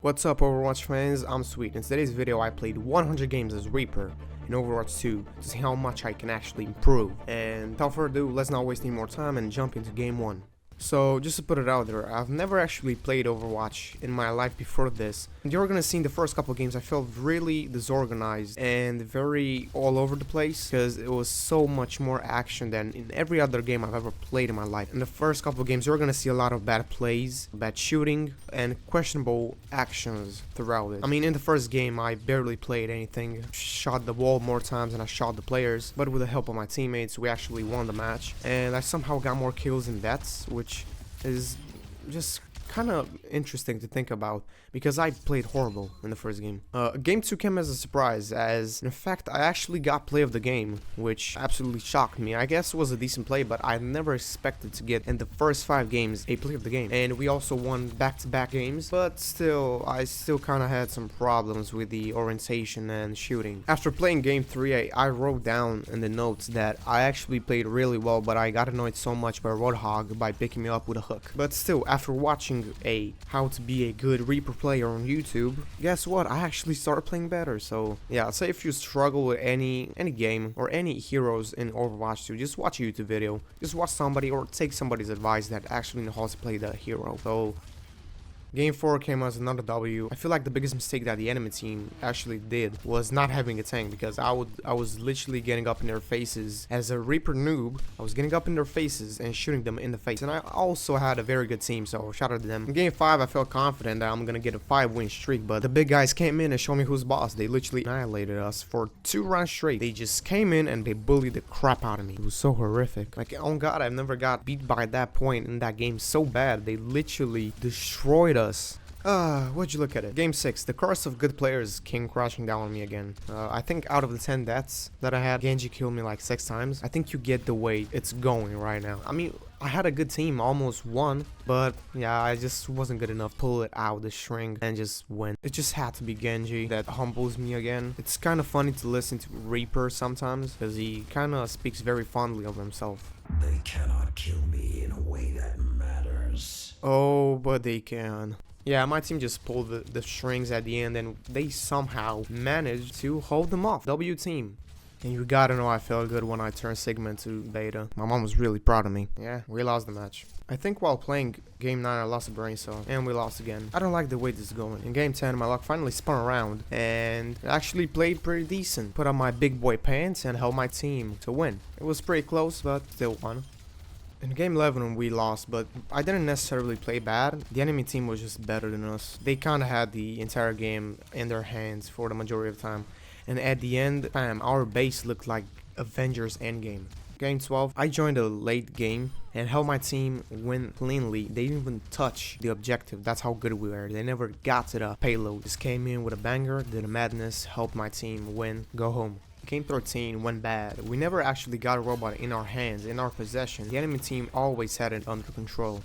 What's up, Overwatch fans? I'm Sweet. In today's video I played 100 games as Reaper in Overwatch 2 to see how much I can actually improve. And without further ado, let's not waste any more time and jump into game 1. So, just to put it out there, I've never actually played Overwatch in my life before this. And you're gonna see in the first couple games I felt really disorganized and very all over the place because it was so much more action than in every other game I've ever played in my life. In the first couple games you're gonna see a lot of bad plays, bad shooting, and questionable actions throughout it. I mean, in the first game I barely played anything, shot the wall more times than I shot the players, but with the help of my teammates we actually won the match, and I somehow got more kills than deaths, which is just kind of interesting to think about because I played horrible in the first game. Game 2 came as a surprise, as in fact I actually got play of the game, which absolutely shocked me. I guess it was a decent play, but I never expected to get in the first 5 games a play of the game. And we also won back-to-back games, but still, I still kind of had some problems with the orientation and shooting. After playing game 3, I wrote down in the notes that I actually played really well, but I got annoyed so much by Roadhog by picking me up with a hook. But still, after watching how to be a good Reaper player on YouTube, guess what? I actually started playing better. So yeah, I'd say if you struggle with any game or any heroes in Overwatch 2, just watch a YouTube video, just watch somebody or take somebody's advice that actually knows how to play the hero. So Game 4 came as another W. I feel like the biggest mistake that the enemy team actually did was not having a tank, because I was literally getting up in their faces as a Reaper noob. I was getting up in their faces and shooting them in the face, and I also had a very good team, so shout out to them. In Game 5 I felt confident that I'm gonna get a 5-win streak, but the big guys came in and showed me who's boss. They literally annihilated us for 2 rounds straight. They just came in and they bullied the crap out of me. It was so horrific. Like, oh god, I've never got beat by that point in that game so bad. They literally destroyed us. What'd you look at it? Game 6, the curse of good players came crashing down on me again. I think out of the 10 deaths that I had, Genji killed me like 6 times. I think you get the way it's going right now. I mean, I had a good team, almost won, but yeah, I just wasn't good enough to pull it out the string and just win. It just had to be Genji that humbles me again. It's kind of funny to listen to Reaper sometimes because he kind of speaks very fondly of himself. They cannot kill me in a way that matters. Oh, but they can. Yeah, my team just pulled the strings at the end and they somehow managed to hold them off. W team. And you gotta know I felt good when I turned Sigma into Beta. My mom was really proud of me. Yeah, we lost the match. I think while playing Game 9 I lost a brain cell, and we lost again. I don't like the way this is going. In Game 10 my luck finally spun around, and I actually played pretty decent. Put on my big boy pants and held my team to win. It was pretty close, but still won. In Game 11 we lost, but I didn't necessarily play bad. The enemy team was just better than us. They kinda had the entire game in their hands for the majority of the time. And at the end, bam, our base looked like Avengers Endgame. Game 12, I joined a late game and held my team win cleanly. They didn't even touch the objective. That's how good we were. They never got to the payload. Just came in with a banger, did a madness, helped my team win, go home. Game 13 went bad. We never actually got a robot in our hands, in our possession. The enemy team always had it under control.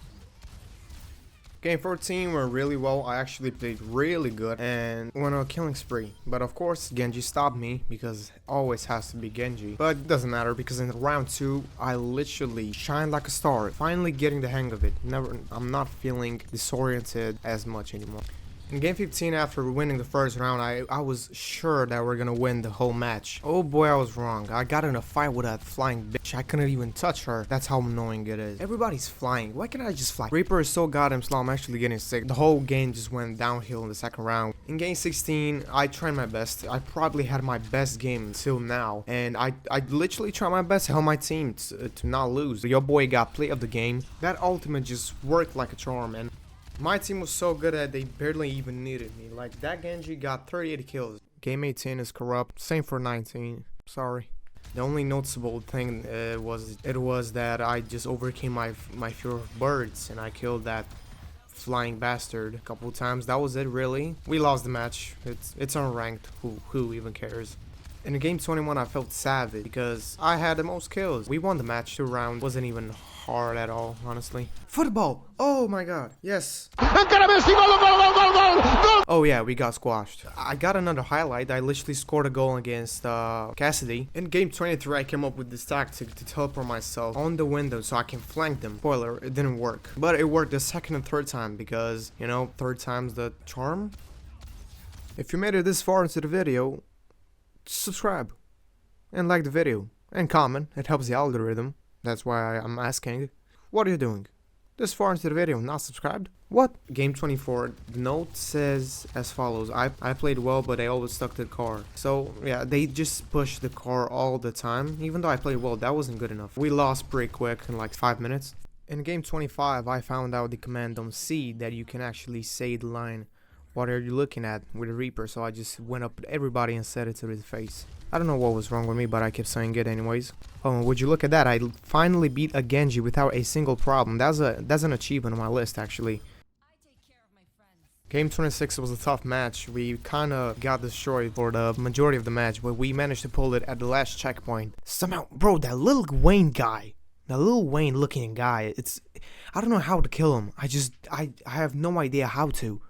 Game 14 went really well. I actually played really good and went on a killing spree. But of course, Genji stopped me because it always has to be Genji. But it doesn't matter because in round 2, I literally shined like a star. Finally getting the hang of it. I'm not feeling disoriented as much anymore. In Game 15, after winning the first round, I was sure that we're gonna win the whole match. Oh boy, I was wrong. I got in a fight with that flying bitch. I couldn't even touch her. That's how annoying it is. Everybody's flying. Why can't I just fly? Reaper is so goddamn slow, I'm actually getting sick. The whole game just went downhill in the second round. In Game 16, I tried my best. I probably had my best game until now. And I literally tried my best to help my team to not lose. Your boy got play of the game. That ultimate just worked like a charm, and my team was so good that they barely even needed me. Like, that Genji got 38 kills. Game 18 is corrupt. Same for 19. Sorry. The only noticeable thing was that I just overcame my fear of birds and I killed that flying bastard a couple times. That was it, really. We lost the match. It's unranked. Who even cares? In Game 21 I felt savage because I had the most kills. We won the match. 2 rounds wasn't even hard at all, honestly. Football! Oh my god, yes. Encara Messi, gol, gol, gol, gol, gol, gol, Oh yeah, we got squashed. I got another highlight. I literally scored a goal against Cassidy. In game 23, I came up with this tactic to teleport myself on the window so I can flank them. Spoiler, it didn't work. But it worked the second and third time because, you know, third time's the charm. If you made it this far into the video, subscribe and like the video and comment. It helps the algorithm. That's why I'm asking. What are you doing this far into the video not subscribed? What? Game 24, the note says as follows. I played well, but I always stuck to the car. So yeah, they just push the car all the time. Even though I played well, that wasn't good enough. We lost pretty quick in like 5 minutes. In game 25, I found out the command on C that you can actually say the line, "What are you looking at?" with a Reaper. So I just went up to everybody and said it to his face. I don't know what was wrong with me, but I kept saying it anyways. Oh, would you look at that? I finally beat a Genji without a single problem. That's an achievement on my list, actually. Game 26 was a tough match. We kinda got destroyed for the majority of the match, but we managed to pull it at the last checkpoint. Somehow, bro, that Lil Wayne guy, that Lil Wayne looking guy, I don't know how to kill him. I have no idea how to.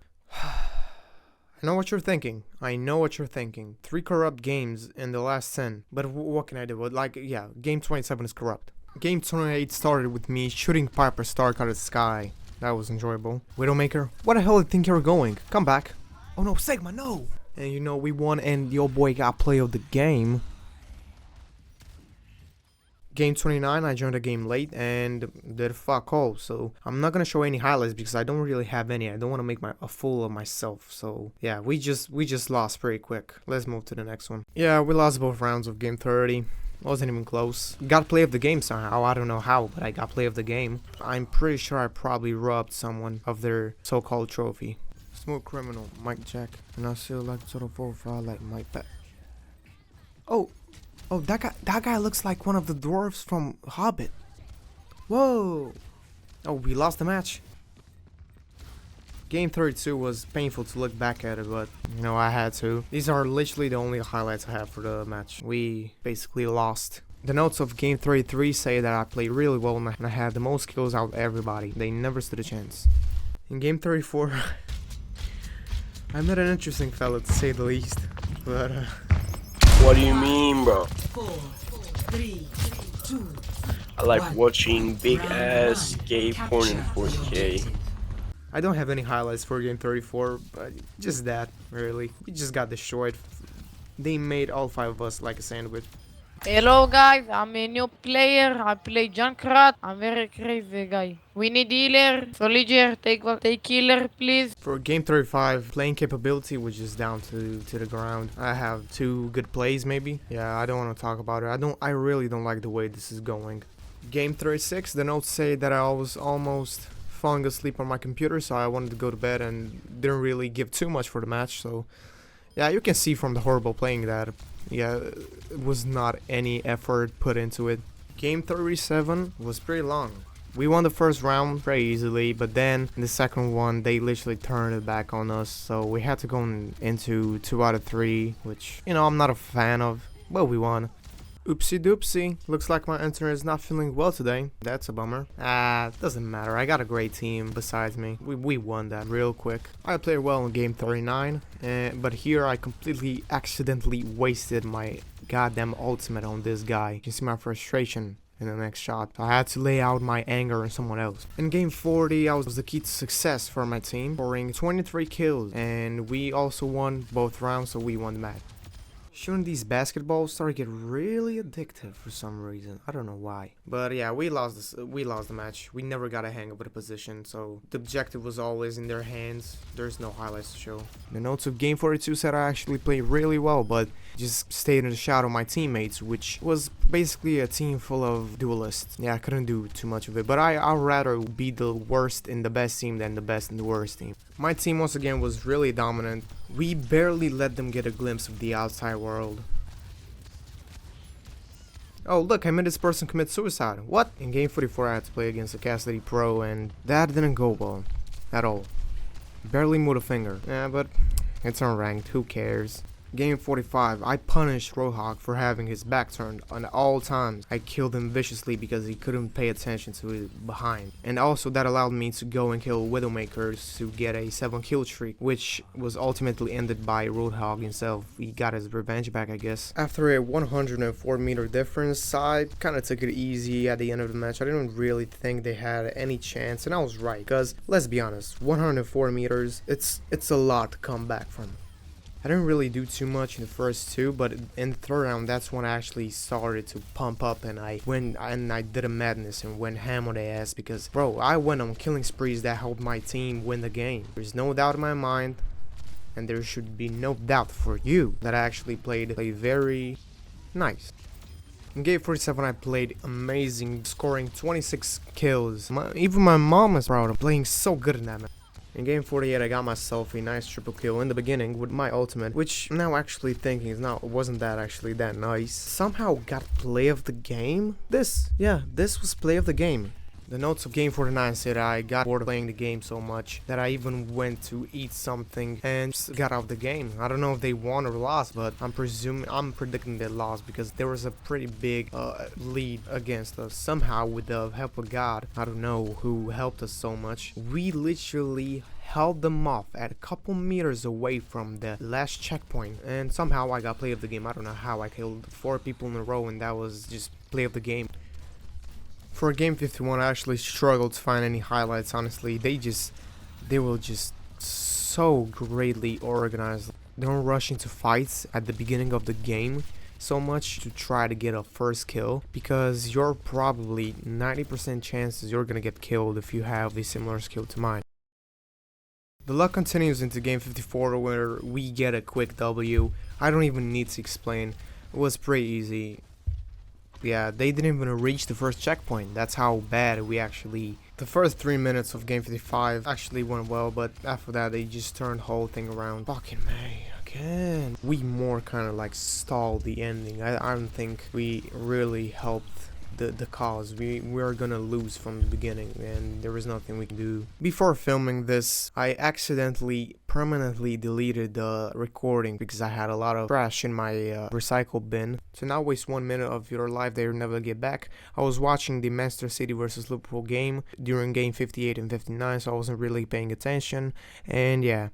I know what you're thinking. I know what you're thinking. 3 corrupt games in the last 10. But what can I do? But like, yeah, game 27 is corrupt. Game 28 started with me shooting Piper Stark out of the sky. That was enjoyable. Widowmaker, what the hell do you think you're going? Come back. Oh no, Sigma, no! And you know, we won and your boy got play of the game. Game 29, I joined the game late and did fuck all, so I'm not gonna show any highlights because I don't really have any. I don't want to make a fool of myself, so yeah, we just lost pretty quick. Let's move to the next one. Yeah, we lost both rounds of game 30. Wasn't even close. Got play of the game somehow. I don't know how, but I got play of the game. I'm pretty sure I probably robbed someone of their so-called trophy. Smooth criminal, Mike Jack, and I still like total profile like Mike Pat. Oh, that guy looks like one of the dwarves from Hobbit. Whoa. Oh, we lost the match. Game 32 was painful to look back at it, but, you know, I had to. These are literally the only highlights I have for the match. We basically lost. The notes of game 33 say that I played really well and I had the most kills out of everybody. They never stood a chance. In game 34, I met an interesting fella to say the least, but What do you mean, bro? 4, 3, 2. I like watching big ass gay porn in 4K. I don't have any highlights for game 34, but just that, really. We just got destroyed. They made all 5 of us like a sandwich. Hello guys, I'm a new player. I play Junkrat. I'm very crazy guy. We need healer. Soldier, take healer please. For game 35, playing capability was just down to the ground. I have 2 good plays maybe. Yeah, I don't want to talk about it. I really don't like the way this is going. Game 36, the notes say that I was almost falling asleep on my computer, so I wanted to go to bed and didn't really give too much for the match. So yeah, you can see from the horrible playing that, yeah, it was not any effort put into it. Game 37 was pretty long. We won the first round very easily, but then in the second one, they literally turned it back on us. So we had to go into 2 out of 3, which, you know, I'm not a fan of, but we won. Oopsie doopsie. Looks like my internet is not feeling well today. That's a bummer. Doesn't matter. I got a great team besides me. We won that real quick. I played well in game 39, but here I completely accidentally wasted my goddamn ultimate on this guy. You can see my frustration in the next shot. I had to lay out my anger on someone else. In game 40, I was the key to success for my team, scoring 23 kills, and we also won both rounds, so we won the match. Shooting these basketballs started to get really addictive for some reason. I don't know why. But yeah, we lost the match. We never got a hang of the position, so the objective was always in their hands. There's no highlights to show. The notes of game 42 said I actually played really well, but just stayed in the shadow of my teammates, which was basically a team full of duelists. Yeah, I couldn't do too much of it, but I'd rather be the worst in the best team than the best in the worst team. My team once again was really dominant. We barely let them get a glimpse of the outside world. Oh look, I made this person commit suicide. What? In game 44 I had to play against a Cassidy Pro and that didn't go well. At all. Barely moved a finger. Yeah, but it's unranked, who cares? Game 45, I punished Roadhog for having his back turned on all times. I killed him viciously because he couldn't pay attention to his behind. And also that allowed me to go and kill Widowmakers to get a 7 kill streak, which was ultimately ended by Roadhog himself. He got his revenge back, I guess. After a 104 meter difference, I kinda took it easy at the end of the match. I didn't really think they had any chance, and I was right, because let's be honest, 104 meters, it's a lot to come back from. I didn't really do too much in the first two, but in the third round, that's when I actually started to pump up, and I did a madness and went ham on the ass because, bro, I went on killing sprees that helped my team win the game. There's no doubt in my mind, and there should be no doubt for you that I actually played very nice. In game 47, I played amazing, scoring 26 kills. Even my mom is proud of playing so good in that match. In game 48, I got myself a nice triple kill in the beginning with my ultimate, which now actually thinking wasn't that actually that nice. Somehow got play of the game. This was play of the game. The notes of game 49 said I got bored of playing the game so much that I even went to eat something and just got out of the game. I don't know if they won or lost, but I'm predicting they lost because there was a pretty big lead against us. Somehow, with the help of God, I don't know who helped us so much, we literally held them off at a couple meters away from the last checkpoint, and somehow I got play of the game. I don't know how I killed 4 people in a row, and that was just play of the game. For game 51, I actually struggled to find any highlights, honestly. They were just so greatly organized. They don't rush into fights at the beginning of the game so much to try to get a first kill, because you're probably 90% chances you're gonna get killed if you have a similar skill to mine. The luck continues into game 54 where we get a quick W. I don't even need to explain. It was pretty easy. Yeah, they didn't even reach the first checkpoint. That's how bad we actually... The first 3 minutes of game 55 actually went well, but after that they just turned the whole thing around. Fucking May, again. We more kind of like stalled the ending. I don't think we really helped the cause. We were gonna lose from the beginning, and there was nothing we can do. Before filming this, I accidentally permanently deleted the recording because I had a lot of trash in my recycle bin. To not waste 1 minute of your life that you'll never get back, I was watching the Manchester City versus Liverpool game during game 58 and 59, so I wasn't really paying attention, and yeah,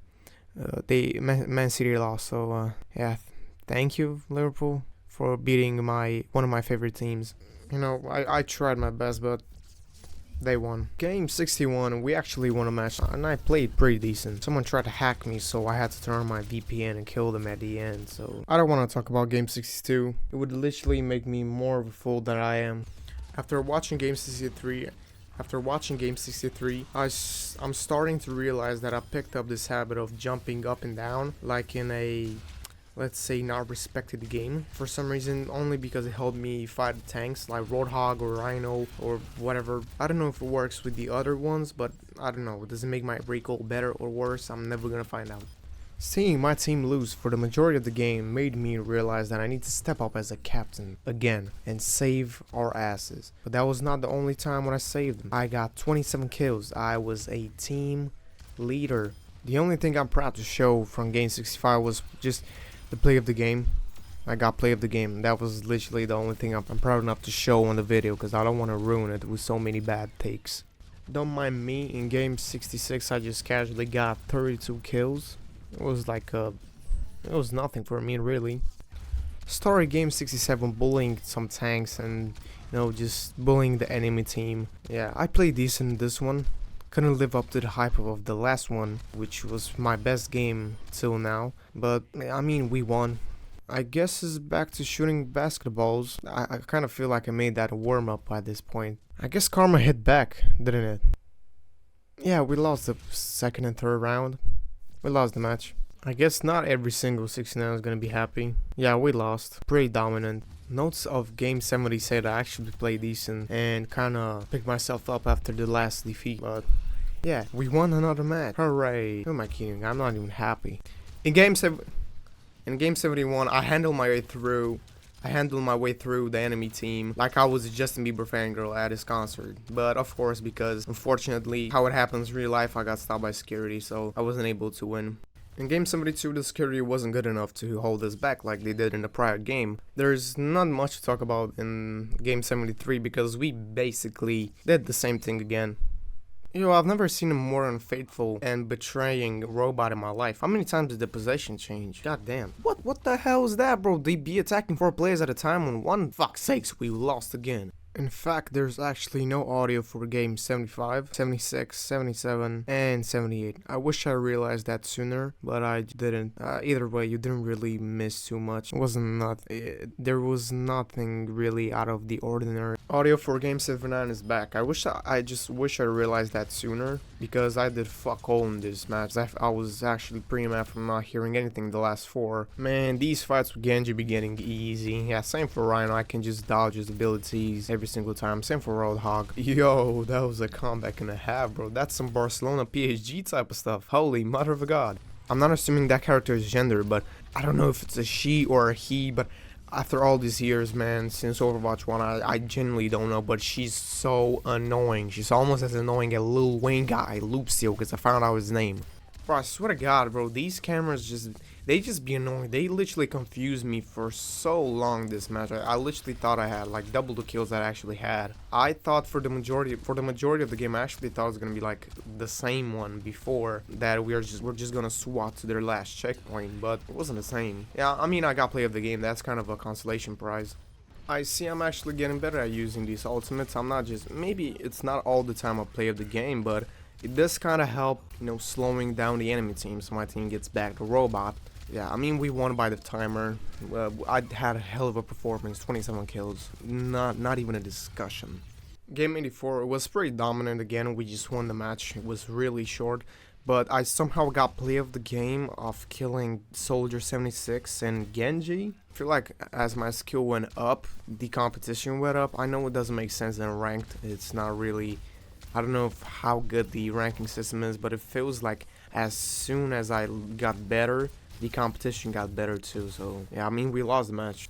Man City lost, so yeah, thank you Liverpool for beating one of my favorite teams. You know, I tried my best, but they won. Game 61, we actually won a match, and I played pretty decent. Someone tried to hack me, so I had to turn on my VPN and kill them at the end, so... I don't want to talk about game 62. It would literally make me more of a fool than I am. After watching game 63, I'm starting to realize that I picked up this habit of jumping up and down, like in a... let's say not respected game for some reason, only because it helped me fight the tanks like Roadhog or Rhino or whatever. I don't know if it works with the other ones, but I don't know, does it make my recoil better or worse? I'm never gonna find out. Seeing my team lose for the majority of the game made me realize that I need to step up as a captain again and save our asses. But that was not the only time when I saved them. I got 27 kills. I was a team leader. The only thing I'm proud to show from game 65 was just the play of the game. I got play of the game. That was literally the only thing I'm proud enough to show on the video, because I don't want to ruin it with so many bad takes. Don't mind me, in game 66 I just casually got 32 kills. It was like it was nothing for me really. Started game 67 bullying some tanks and, you know, just bullying the enemy team. Yeah, I played decent in this one. Couldn't live up to the hype of the last one, which was my best game till now. But, I mean, we won. I guess it's back to shooting basketballs. I kind of feel like I made that warm-up by this point. I guess karma hit back, didn't it? Yeah, we lost the second and third round. We lost the match. I guess not every single 69 is gonna be happy. Yeah, we lost. Pretty dominant. Notes of game 70 said I actually played decent and kinda picked myself up after the last defeat. But yeah, we won another match. Hooray. Who am I kidding? I'm not even happy. In game 71, I handled my way through the enemy team like I was a Justin Bieber fangirl at his concert. But of course, because unfortunately how it happens in real life, I got stopped by security, so I wasn't able to win. In game 72, the security wasn't good enough to hold us back like they did in the prior game. There's not much to talk about in game 73 because we basically did the same thing again. Yo, I've never seen a more unfaithful and betraying robot in my life. How many times did the possession change? God damn. What the hell is that, bro? They be attacking 4 players at a time when one, fuck's sakes, we lost again. In fact, there's actually no audio for game 75, 76, 77, and 78. I wish I realized that sooner, but I didn't. Either way, you didn't really miss too much. There was nothing really out of the ordinary. Audio for game 79 is back. I just wish I realized that sooner, because I did fuck all in this match. I was actually pretty mad from not hearing anything the last 4. Man, these fights with Genji be getting easy. Yeah, same for Rhino. I can just dodge his abilities every single time. Same for Roadhog. Yo, that was a comeback and a half, bro. That's some Barcelona PSG type of stuff. Holy mother of God. I'm not assuming that character's gender, but I don't know if it's a she or a he, but after all these years, man, since Overwatch 1, I genuinely don't know, but she's so annoying. She's almost as annoying as Lil Wayne guy, Loopseal, because I found out his name. Bro, I swear to God, bro, these cameras they just be annoying. They literally confused me for so long this match. I literally thought I had like double the kills that I actually had. I thought for the majority of the game, I actually thought it was gonna be like the same one before, that we're just gonna swat to their last checkpoint, but it wasn't the same. Yeah, I mean, I got play of the game. That's kind of a consolation prize. I see I'm actually getting better at using these ultimates. I'm not just, maybe it's not all the time I play of the game, but it does kind of help, you know, slowing down the enemy team so my team gets back to robot. Yeah, I mean, we won by the timer. I had a hell of a performance, 27 kills, not even a discussion. Game 84, it was pretty dominant again. We just won the match. It was really short, but I somehow got play of the game of killing Soldier 76 and Genji. I feel like as my skill went up, the competition went up. I know it doesn't make sense in ranked. It's not really, I don't know how good the ranking system is, but it feels like as soon as I got better, the competition got better too. So yeah, I mean, we lost the match.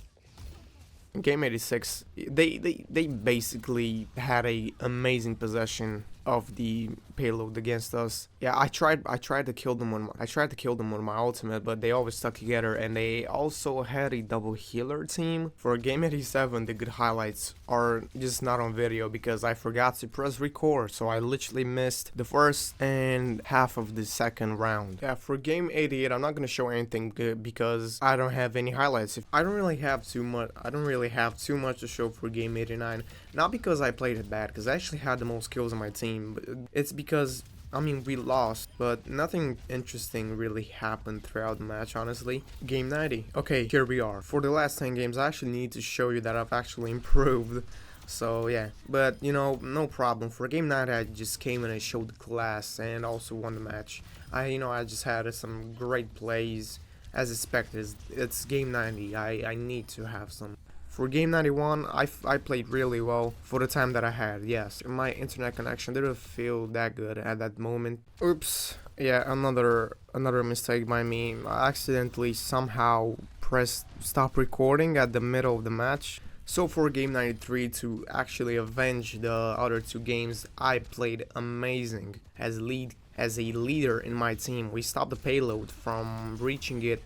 In game 86, they basically had a amazing possession of the payload against us. Yeah, I tried to kill them with my ultimate, but they always stuck together, and they also had a double healer team. For game 87, the good highlights are just not on video because I forgot to press record, so I literally missed the first and half of the second round. Yeah, for game 88, I'm not gonna show anything good because I don't have any highlights. I don't really have too much to show for game 89. Not because I played it bad, because I actually had the most kills on my team, but it's because, I mean, we lost, but nothing interesting really happened throughout the match, honestly. Game 90. Okay, here we are. For the last 10 games, I actually need to show you that I've actually improved. So, yeah. But, you know, no problem. For game 90, I just came and I showed the class and also won the match. I just had some great plays. As expected, it's game 90. I need to have some. For game 91, I played really well for the time that I had. Yes, my internet connection didn't feel that good at that moment. Oops. Yeah, another mistake by me. I accidentally somehow pressed stop recording at the middle of the match. So for game 93, to actually avenge the other 2 games, I played amazing as a leader in my team. We stopped the payload from reaching it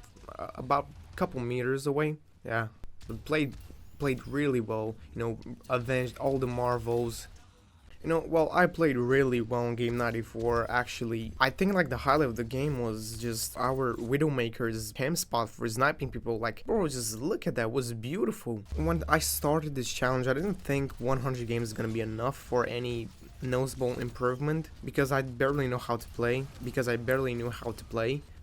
about a couple meters away. Yeah, but played really well, avenged all the marvels. Well, I played really well in game 94. Actually, I think like the highlight of the game was just our Widowmaker's cam spot for sniping people. Like, bro, just look at that, it was beautiful. When I started this challenge, I didn't think 100 games is gonna be enough for any noticeable improvement, because I barely know how to play,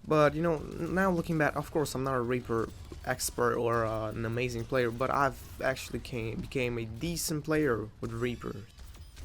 But, now looking back, of course, I'm not a Reaper expert or an amazing player, but I've actually became a decent player with Reaper.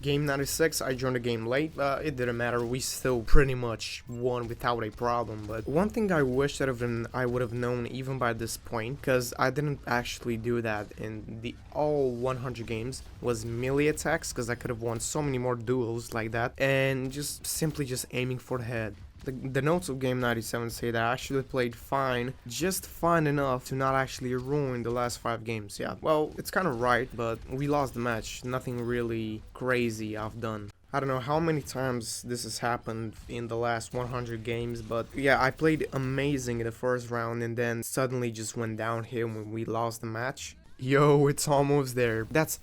Game 96, I joined the game late, but it didn't matter. We still pretty much won without a problem. But one thing I wish that I would have known even by this point, because I didn't actually do that in the all 100 games, was melee attacks, because I could have won so many more duels like that, and simply aiming for the head. The notes of game 97 say that I actually played fine, just fine enough to not actually ruin the last 5 games. Yeah, well, it's kind of right, but we lost the match. Nothing really crazy I've done. I don't know how many times this has happened in the last 100 games, but yeah, I played amazing in the first round and then suddenly just went downhill when we lost the match. Yo, it's almost there. That's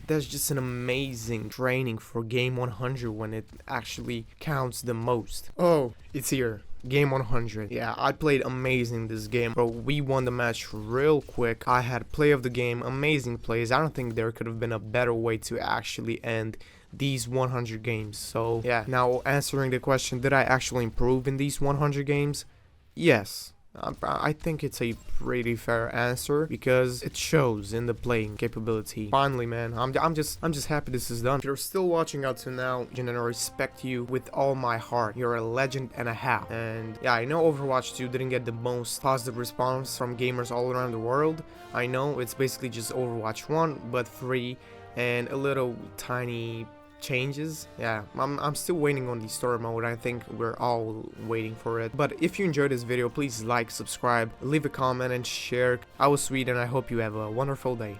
just an amazing training for game 100 when it actually counts the most. Oh, it's here. Game 100. Yeah, I played amazing this game, bro. We won the match real quick. I had play of the game, amazing plays. I don't think there could have been a better way to actually end these 100 games. So yeah, now answering the question, did I actually improve in these 100 games? Yes. I think it's a pretty fair answer because it shows in the playing capability. Finally, man, I'm just happy this is done. If you're still watching out to now, and I respect you with all my heart. You're a legend and a half. And yeah, I know Overwatch 2 didn't get the most positive response from gamers all around the world. I know it's basically just Overwatch 1 but free and a little tiny changes. Yeah, I'm still waiting on the story mode. I think we're all waiting for it. But if you enjoyed this video, please like, subscribe, leave a comment and share. I was Sweet and I hope you have a wonderful day.